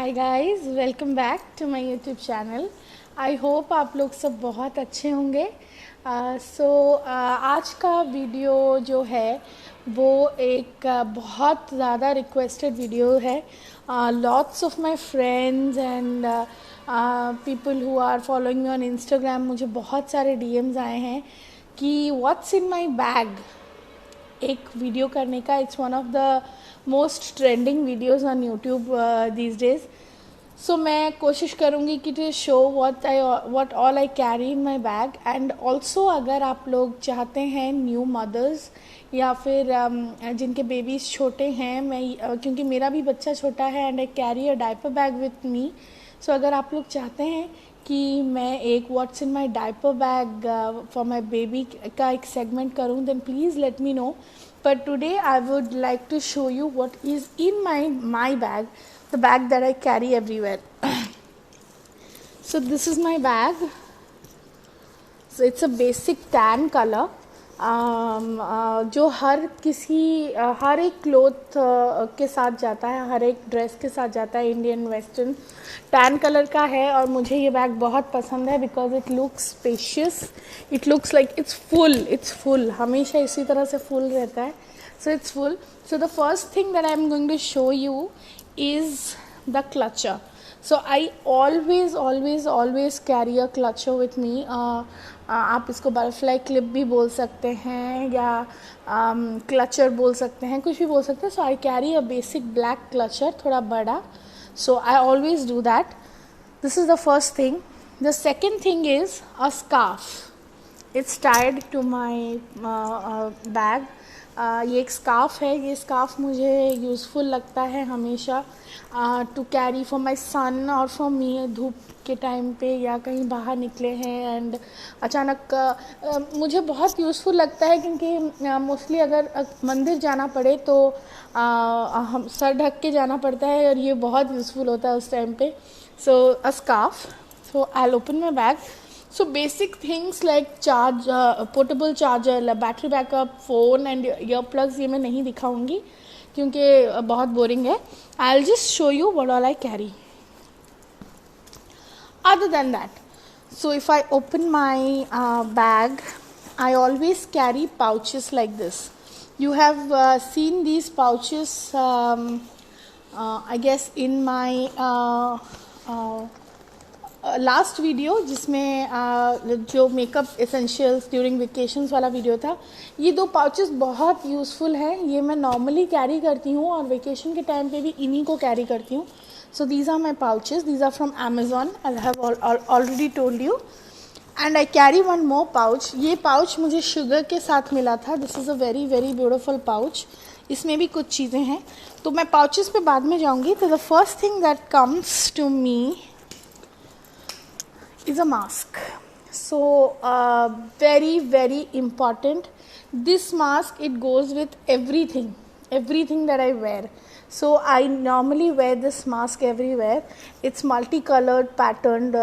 Hi guys, welcome back to my YouTube channel. I hope आप लोग सब बहुत अच्छे होंगे। आज का वीडियो जो है वो एक बहुत ज़्यादा रिक्वेस्टेड वीडियो है। Lots of my friends and people who are following me on Instagram, मुझे बहुत सारे डीएम्स आए हैं कि व्हाट्स इन माय बैग एक वीडियो करने का। It's one of the most trending videos on YouTube these days. So मैं कोशिश करूँगी कि to show what all I carry in my bag. And also अगर आप लोग चाहते हैं न्यू मदर्स या फिर जिनके बेबीज़ छोटे हैं, क्योंकि मेरा भी बच्चा छोटा है and I carry a diaper bag with me. So अगर आप लोग चाहते हैं कि मैं एक what's in my diaper bag for my baby का एक सेगमेंट करूँ, then please let me know. But today I would like to show you what is in my bag, the bag that I carry everywhere. So this is my bag. So it's a basic tan color. जो हर एक cloth के साथ जाता है, हर एक dress के साथ जाता है। इंडियन वेस्टर्न टैन कलर का है और मुझे ये बैग बहुत पसंद है because it looks spacious, it looks like it's full, हमेशा इसी तरह से फुल रहता है। So it's full. So the first thing that I am going to show you is the clutcher. So I always carry a clutcher with me. आप इसको butterfly clip भी बोल सकते हैं या क्लचर बोल सकते हैं, कुछ भी बोल सकते हैं. So I carry a basic black clutcher, थोड़ा बड़ा. So I always do that. This is the first thing. The second thing is a scarf. It's tied to my bag. ये एक स्कार्फ है. ये स्कार्फ मुझे यूज़फुल लगता है हमेशा टू कैरी फॉर माई सन और फॉर मी. धूप के टाइम पे या कहीं बाहर निकले हैं एंड अचानक मुझे बहुत यूज़फुल लगता है, क्योंकि मोस्टली अगर मंदिर जाना पड़े तो हम सर ढक के जाना पड़ता है और ये बहुत यूज़फुल होता है उस टाइम पे. So a scarf. So I will open my bag. So basic things like portable charger, battery backup, phone and earplugs ये मैं नहीं दिखाऊंगी क्योंकि बहुत बोरिंग है. I'll just show you what all I carry. Other than that, so if I open my bag, I always carry pouches like this. You have seen these pouches, I guess in my last video, जिसमें जो makeup essentials during vacations वाला video था. ये दो pouches बहुत useful हैं. ये मैं नॉर्मली कैरी करती हूँ और वेकेशन के टाइम पे भी इन्हीं को कैरी करती हूँ. So these are my pouches. These are from Amazon. I have already told you. And I carry one more pouch. ये पाउच मुझे शुगर के साथ मिला था. This is a very very beautiful pouch. इसमें भी कुछ चीज़ें हैं, तो मैं पाउचेस पे बाद में जाऊँगी. तो the first thing that comes to me is a mask. So very important. This mask, it goes with everything that I wear. So I normally wear this mask everywhere. It's multicolored patterned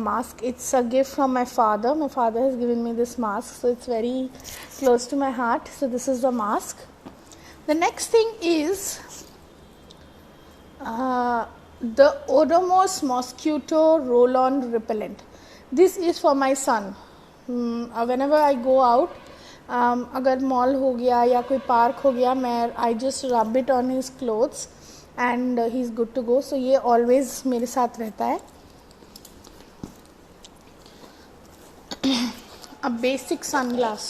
mask. It's a gift from my father. My father has given me this mask, so it's very close to my heart. So this is the mask. The next thing is the Odomos mosquito roll-on repellent. This is for my son. Whenever I go out, अगर mall हो गया या कोई park हो गया, मैं I just rub it on his clothes and he is good to go. So ये always मेरे साथ रहता है. A basic sunglass.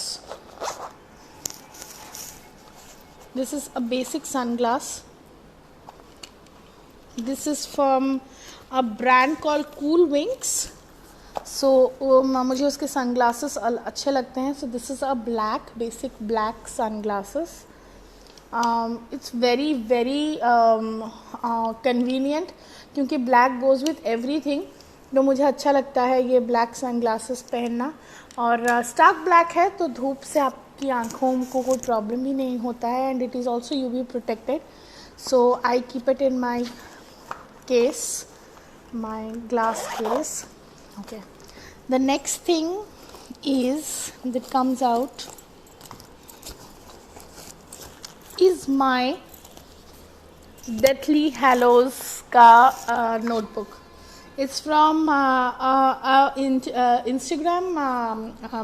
This is a basic sunglass. This is from a brand called Cool Wings. So मुझे उसके sunglasses अच्छे लगते हैं. So this is a basic black sunglasses. It's very convenient क्योंकि black goes with everything. तो मुझे अच्छा लगता है ये black sunglasses पहनना. और stark black है तो धूप से आपकी आँखों को कोई प्रॉब्लम भी नहीं होता है. And it is also UV protected. So I keep it in my case, my glass case. Okay, the next thing is that comes out is my Deathly Hallows का notebook. It's from Instagram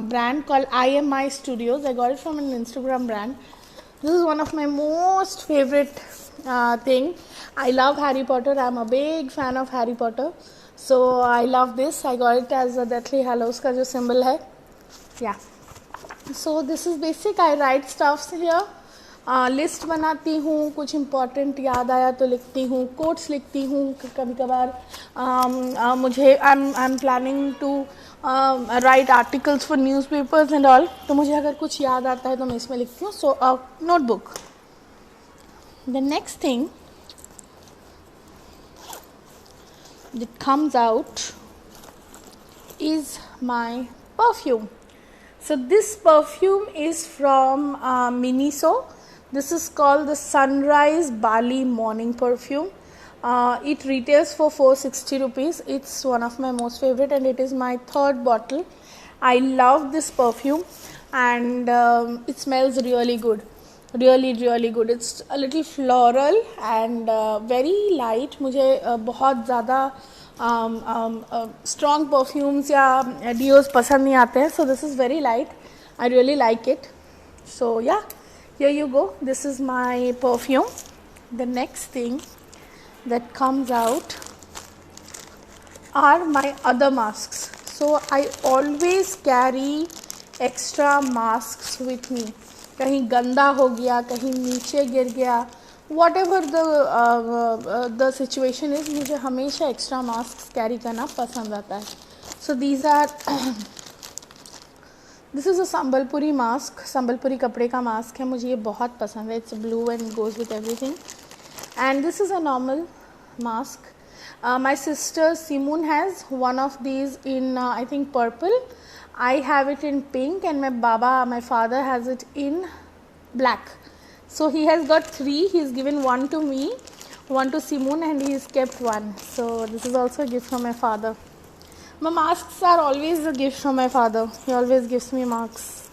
brand called IMI Studios. I got it from an Instagram brand. This is one of my most favorite thing. I love Harry Potter. I'm a big fan of Harry Potter. So I love this. I got it as a Deathly Hallows का जो symbol है. Yeah. So this is basic. I write stuffs here. List बनाती हूँ, कुछ important याद आया तो लिखती हूँ, कोट्स लिखती हूँ कभी कभार. मुझे I am planning to write articles for newspapers and all, तो मुझे अगर कुछ याद आता है तो मैं इसमें लिखती हूँ. So notebook. The next thing that comes out is my perfume. So this perfume is from Miniso. This is called the Sunrise Bali Morning Perfume. It retails for 460 rupees. It's one of my most favorite and it is my third bottle. I love this perfume and it smells really good. Really good. It's a little floral and very light. मुझे बहुत ज़्यादा strong perfumes या deos पसंद नहीं आते हैं. So this is very light. I really like it. So yeah, here you go. This is my perfume. The next thing that comes out are my other masks. So I always carry extra masks with me. कहीं गंदा हो गया, कहीं नीचे गिर गया, whatever the situation is, मुझे हमेशा extra masks carry करना पसंद आता है. So these are this is a Sambalpuri mask. Sambalpuri कपड़े का mask है, मुझे ये बहुत पसंद है. It's blue and goes with everything. And this is a normal mask. My sister Simone has one of these in I think purple. I have it in pink and my father has it in black. So he has got 3. He's given one to me, one to Simone and he's kept one. So this is also a gift from my father. My masks are always a gift from my father. He always gives me masks.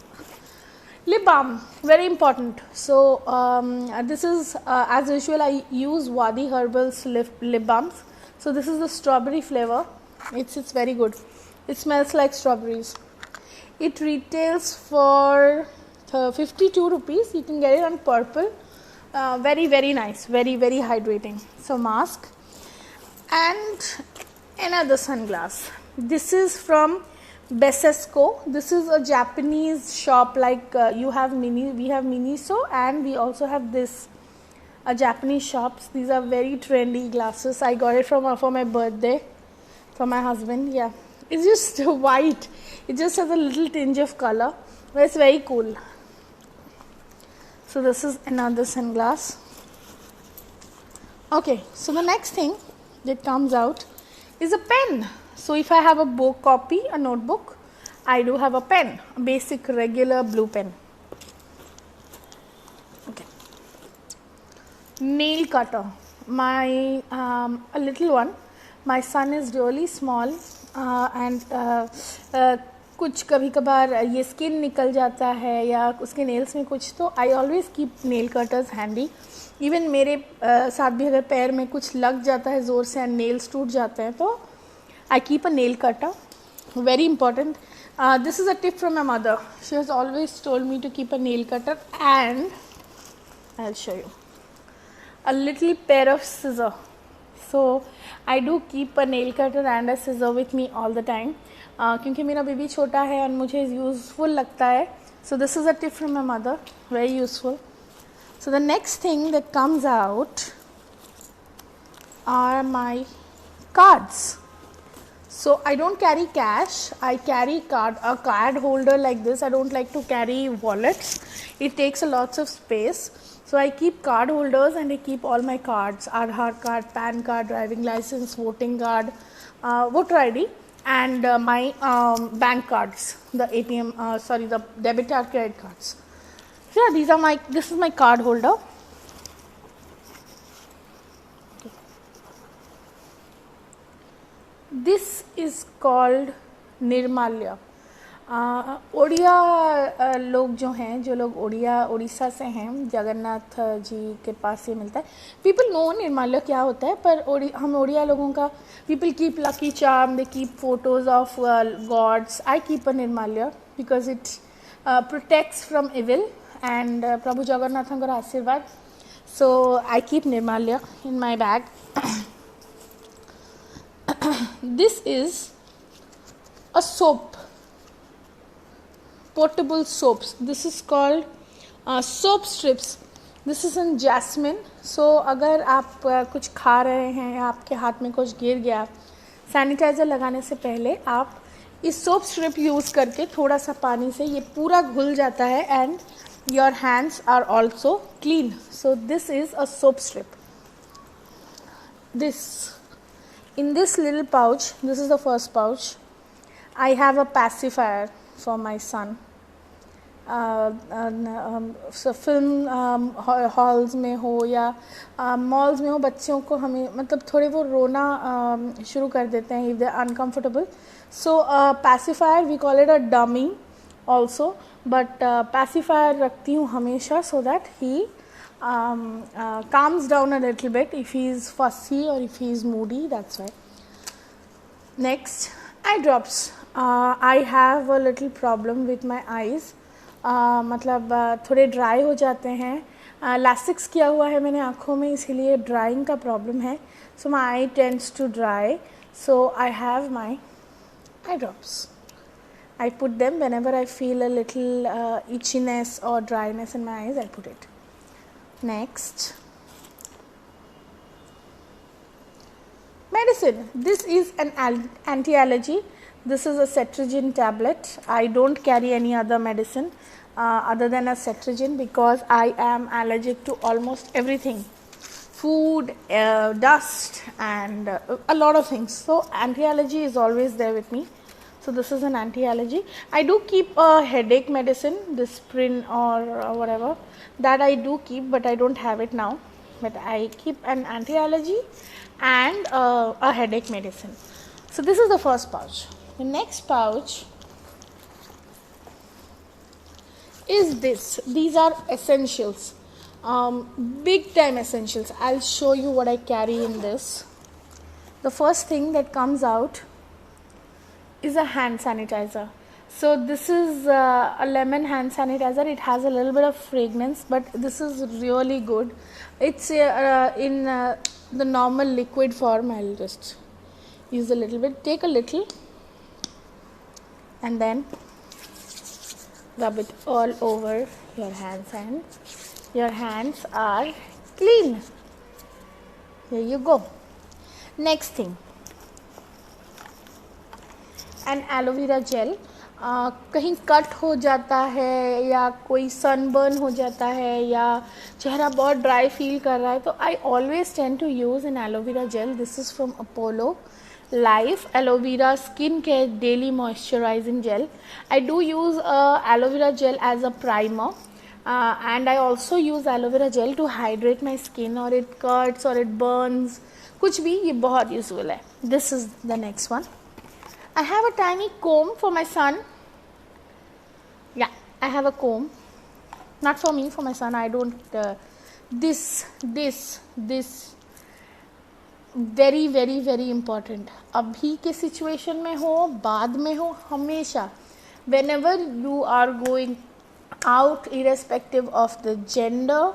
Lip balm, very important. So this is as usual I use Wadi Herbals lip balms. So this is the strawberry flavor. It's very good. It smells like strawberries. It retails for 52 rupees. You can get it on purple. Very nice. Very hydrating. So mask and another sunglass. This is from Besesco. This is a Japanese shop like we have Miniso and we also have this Japanese shops. These are very trendy glasses. I got it for my birthday from my husband. Yeah, it's just white. It just has a little tinge of color, but it's very cool. So this is another sunglass. Okay, so the next thing that comes out is a pen. So if I have a book copy, a notebook, I do have a pen, a basic regular blue pen. Okay. Nail cutter. My a little one. My son is really small and कुछ कभी कभार ये skin निकल जाता है या उसके nails में कुछ, तो I always keep nail cutters handy. Even मेरे साथ भी अगर पैर में कुछ लग जाता है ज़ोर से एंड नेल्स टूट जाते हैं तो I keep a nail cutter. Very important. This is a tip from my mother. She has always told me to keep a nail cutter and I will show you a little pair of scissors. So I do keep a nail cutter and a scissor with me all the time. क्योंकि मेरा baby छोटा है और मुझे useful लगता है. So this is a tip from my mother, very useful. So the next thing that comes out are my cards. So I don't carry cash. I carry a card holder like this. I don't like to carry wallets. It takes a lots of space. So I keep card holders and I keep all my cards, Aadhaar card, PAN card, driving license, voting card, voter ID and my bank cards, the ATM, the debit or credit cards. So yeah, this is my card holder. Okay. This is called Nirmalya. Odia लोग जो हैं, जो लोग उड़ीसा से हैं, जगन्नाथ जी के पास ये मिलता है. पीपल नो निर्माल्य क्या होता है, पर हम ओडिया लोगों का, people keep lucky charm, they keep photos of gods. I keep a निर्माल्य because it protects from evil and प्रभु जगन्नाथंकर आशीर्वाद. So I keep Nirmalya in my bag. This is a soap, portable soaps. This is called soap strips. This is in jasmine. So अगर आप कुछ खा रहे हैं या आपके हाथ में कुछ गिर गया, सैनिटाइज़र लगाने से पहले आप इस सोप स्ट्रिप यूज़ करके थोड़ा सा पानी से ये पूरा घुल जाता है and your hands are also clean. So this is a soap strip. In this little pouch, this is the first pouch, I have a pacifier for my son. So film halls में हो या malls में हो, बच्चों को हमें मतलब थोड़े वो रोना शुरू कर देते हैं if they are uncomfortable. So pacifier, we call it a dummy also, but pacifier रखती हूँ हमेशा so that he calms down a little bit if he is fussy or if he is moody. That's why. Next, eye drops. I have a little problem with my eyes. मतलब थोड़े dry हो जाते हैं. Lasix किया हुआ है मैंने आँखों में, इसीलिए ड्राइंग का प्रॉब्लम है. So my eye tends to dry. So I have my eye drops. I put them whenever I feel a little itchiness or dryness in my eyes. I put it. Next, medicine. This is an anti-allergy. This is a cetirizine tablet. I don't carry any other medicine other than a cetirizine because I am allergic to almost everything. Food, dust and a lot of things. So anti-allergy is always there with me. So this is an anti-allergy. I do keep a headache medicine, Disprin or whatever. That I do keep, but I don't have it now. But I keep an anti-allergy and a headache medicine. So this is the first pouch. The next pouch is this. These are essentials, big time essentials. I'll show you what I carry in this. The first thing that comes out is a hand sanitizer. So this is a lemon hand sanitizer. It has a little bit of fragrance, but this is really good. It's in the normal liquid form. I'll just use a little bit. Take a little and then rub it all over your hands, and your hands are clean. There you go. Next thing, and aloe vera gel. कहीं cut हो जाता है या कोई sunburn हो जाता है या चेहरा बहुत ड्राई फील कर रहा है, तो I always tend to use an aloe vera gel. This is from Apollo life aloe vera skin care daily moisturising gel. I do use aloe vera gel as a primer and I also use aloe vera gel to hydrate my skin, or it cuts or it burns, कुछ भी, ये बहुत useful है. This is the next one. I have a tiny comb for my son. Yeah, I have a comb. Not for me, for my son. I don't. This very very very important. अभी के situation में हो, बाद में हो, हमेशा. Whenever you are going out, irrespective of the gender,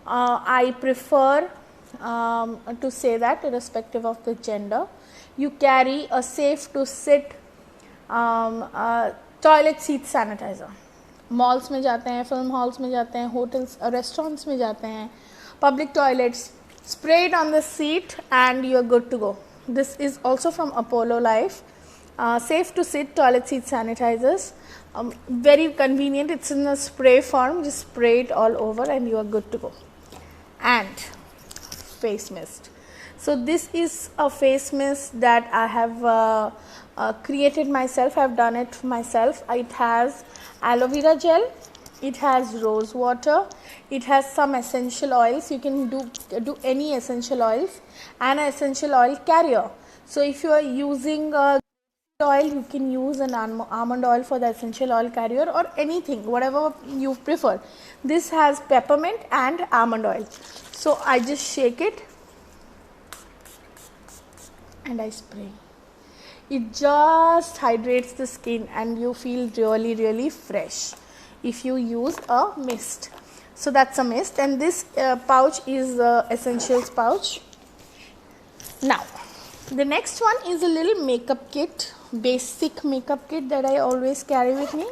I prefer to say that irrespective of the gender, you carry a safe to sit toilet seat sanitizer. Malls में जाते हैं, फिल्म हॉल्स में जाते हैं, होटल्स रेस्टोरेंट्स में जाते हैं, public toilets, spray it on the seat and you are good to go. This is also from Apollo Life. Safe to sit toilet seat sanitizers, very convenient. It's in a spray form, just spray it all over and you are good to go. And face mist. So this is a face mist that I have created myself. I've done it myself. It has aloe vera gel, it has rose water, it has some essential oils. You can do any essential oils, and an essential oil carrier. So if you are using oil, you can use an almond oil for the essential oil carrier, or anything, whatever you prefer. This has peppermint and almond oil. So I just shake it and I spray. It just hydrates the skin and you feel really fresh if you use a mist. So that's a mist, and this pouch is the essentials pouch. Now the next one is a little makeup kit, basic makeup kit that I always carry with me.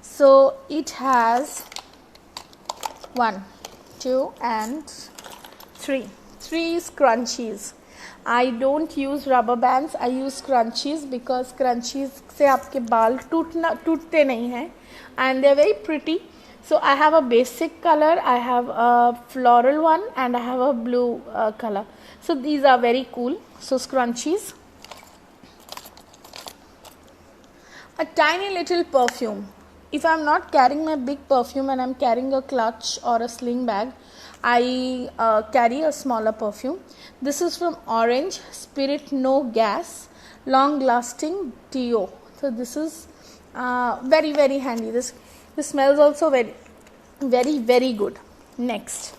So it has 1, 2 and 3 scrunchies. I don't use rubber bands, I use scrunchies because scrunchies से आपके बाल टूटते नहीं हैं, and they are very pretty. So I have a basic color, I have a floral one, and I have a blue color. So these are very cool. So scrunchies, a tiny little perfume. If I am not carrying my big perfume and I am carrying a clutch or a sling bag, I carry a smaller perfume. This is from Orange Spirit No Gas Long Lasting Deo. So this is very handy. This smells also very good. Next,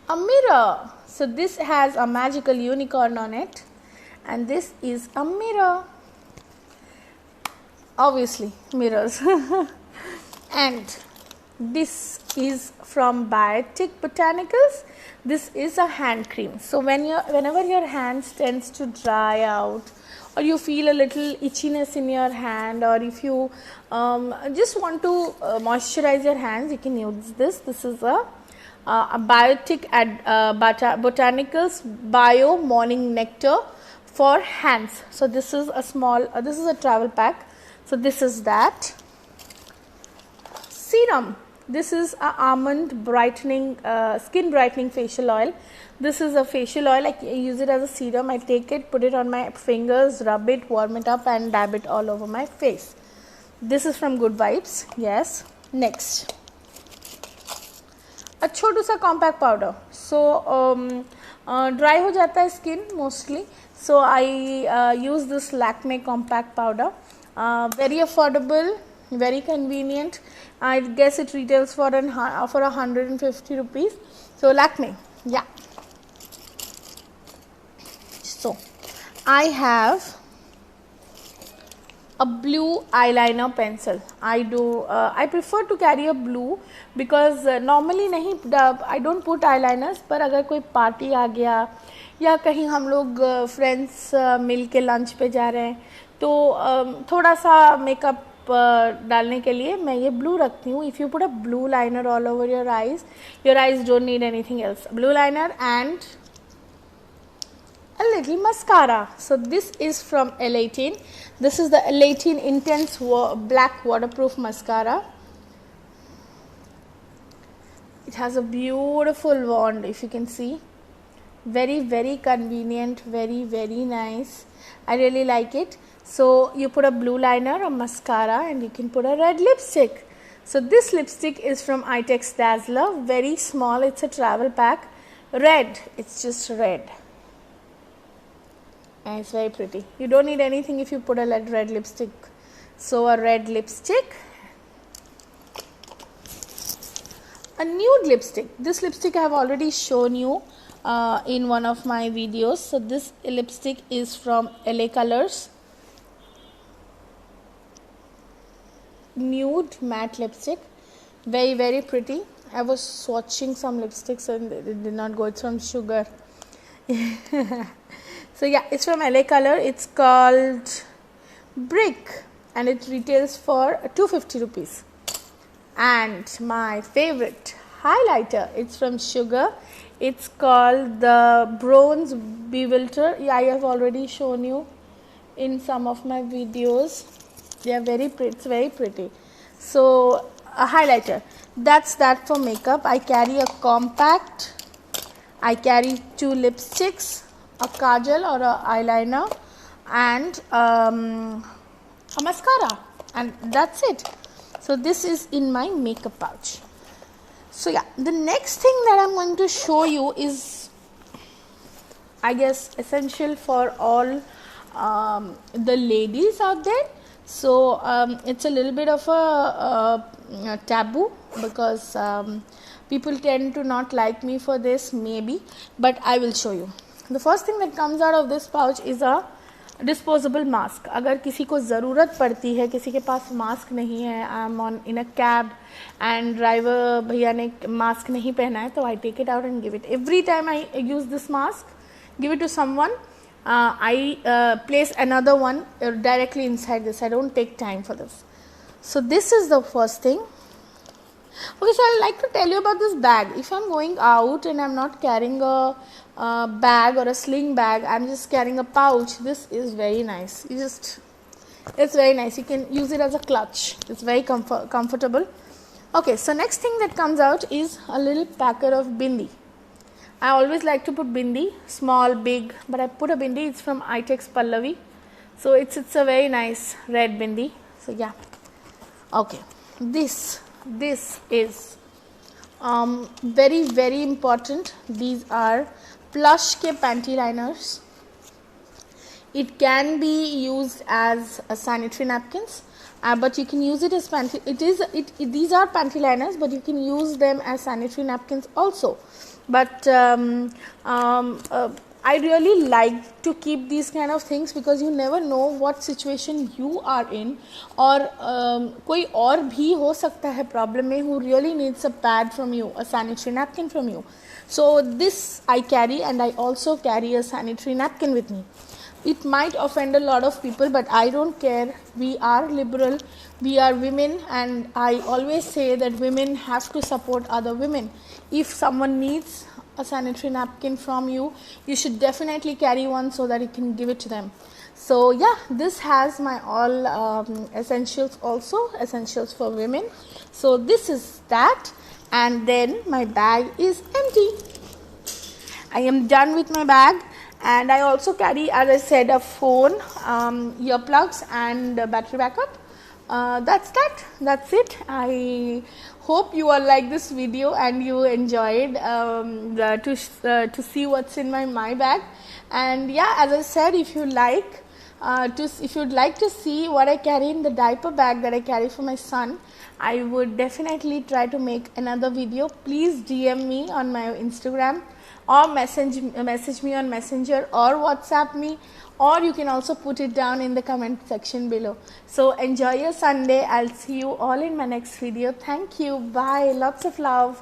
a mirror. So this has a magical unicorn on it, and this is a mirror. Obviously mirrors. And this is from Biotic Botanicals. This is a hand cream. So whenever your hands tends to dry out, or you feel a little itchiness in your hand, or if you just want to moisturize your hands, you can use this. This is a Biotic Botanicals Bio Morning Nectar for hands. So this is a small, this is a travel pack. So this is that. Serum. This is a almond brightening, skin brightening facial oil. This is a facial oil. I use it as a serum. I take it, put it on my fingers, rub it, warm it up, and dab it all over my face. This is from Good Vibes. Yes. Next, a छोटू सा compact powder. So dry हो जाता है skin mostly. So I use this Lakme compact powder. Very affordable, very convenient. I guess it retails for 150 rupees. So Lakme, yeah. So I have a blue eyeliner pencil. I prefer to carry a blue because normally I don't put eyeliners, पर अगर कोई party आ गया या कहीं हम लोग friends मिल के lunch पे जा रहे हैं तो थोड़ा सा makeup डालने के लिए मैं ये blue रखती हूँ. If you put a blue liner all over your eyes don't need anything else. Blue liner and a little mascara. So this is from L18. This is the L18 Intense Black Waterproof Mascara. It has a beautiful wand, if you can see. Very convenient, very nice. I really like it. So you put a blue liner, a mascara, and you can put a red lipstick. So this lipstick is from Itex Dazzler. Very small. It's a travel pack. Red. It's just red. And it's very pretty. You don't need anything if you put a red lipstick. So a red lipstick. A nude lipstick. This lipstick I have already shown you in one of my videos. So this lipstick is from LA Colors. Nude matte lipstick. Very pretty. I was swatching some lipsticks and it did not go. It's from Sugar. So yeah, it's from LA Color. It's called Brick and it retails for 250 rupees. And my favorite highlighter, it's from Sugar. It's called the Bronze Bewilder. Yeah, I have already shown you in some of my videos. They are very pretty. It's very pretty. So a highlighter. That's that for makeup. I carry a compact. I carry 2 lipsticks, a kajal or a eyeliner, and a mascara, and that's it. So this is in my makeup pouch. So yeah, the next thing that I'm going to show you is, I guess, essential for all the ladies out there. So it's a little bit of a taboo, because people tend to not like me for this maybe, but I will show you. The first thing that comes out of this pouch is a disposable mask. अगर किसी को ज़रूरत पड़ती है, किसी के पास mask नहीं है, I am on in a cab and driver भैया ने मास्क नहीं पहना है, तो I take it out and give it. Every time I use this mask, give it to someone, I place another one directly inside this. I don't take time for this. So this is the first thing. Okay, so I'd like to tell you about this bag. If I'm going out and I'm not carrying a bag or a sling bag, I'm just carrying a pouch, this is very nice. It's very nice. You can use it as a clutch. It's very comfortable. Okay, so next thing that comes out is a little packet of bindi. I always like to put bindi, small, big, but I put a bindi. It's from Itex Pallavi. So it's a very nice red bindi. So yeah. Okay, this is very, very important. These are plush ke panty liners. It can be used as sanitary napkins, but you can use it as panty. These are panty liners, but you can use them as sanitary napkins also. But I really like to keep these kind of things, because you never know what situation you are in, or कोई और भी हो सकता है problem में who really needs a pad from you, a sanitary napkin from you. So this I carry, and I also carry a sanitary napkin with me. It might offend a lot of people, but I don't care. We are liberal, we are women, and I always say that women have to support other women. If someone needs a sanitary napkin from you, you should definitely carry one so that you can give it to them. So yeah, this has my all essentials, also essentials for women. So this is that, and then my bag is empty. I am done with my bag. And I also carry, as I said, a phone, earplugs, and battery backup. That's it. I hope you all like this video and you enjoyed to see what's in my bag. And yeah, as I said, if you'd like to see what I carry in the diaper bag that I carry for my son, I would definitely try to make another video. Please DM me on my Instagram, or message me on Messenger, or WhatsApp me, or you can also put it down in the comment section below. So enjoy your Sunday. I'll see you all in my next video. Thank you. Bye. Lots of love.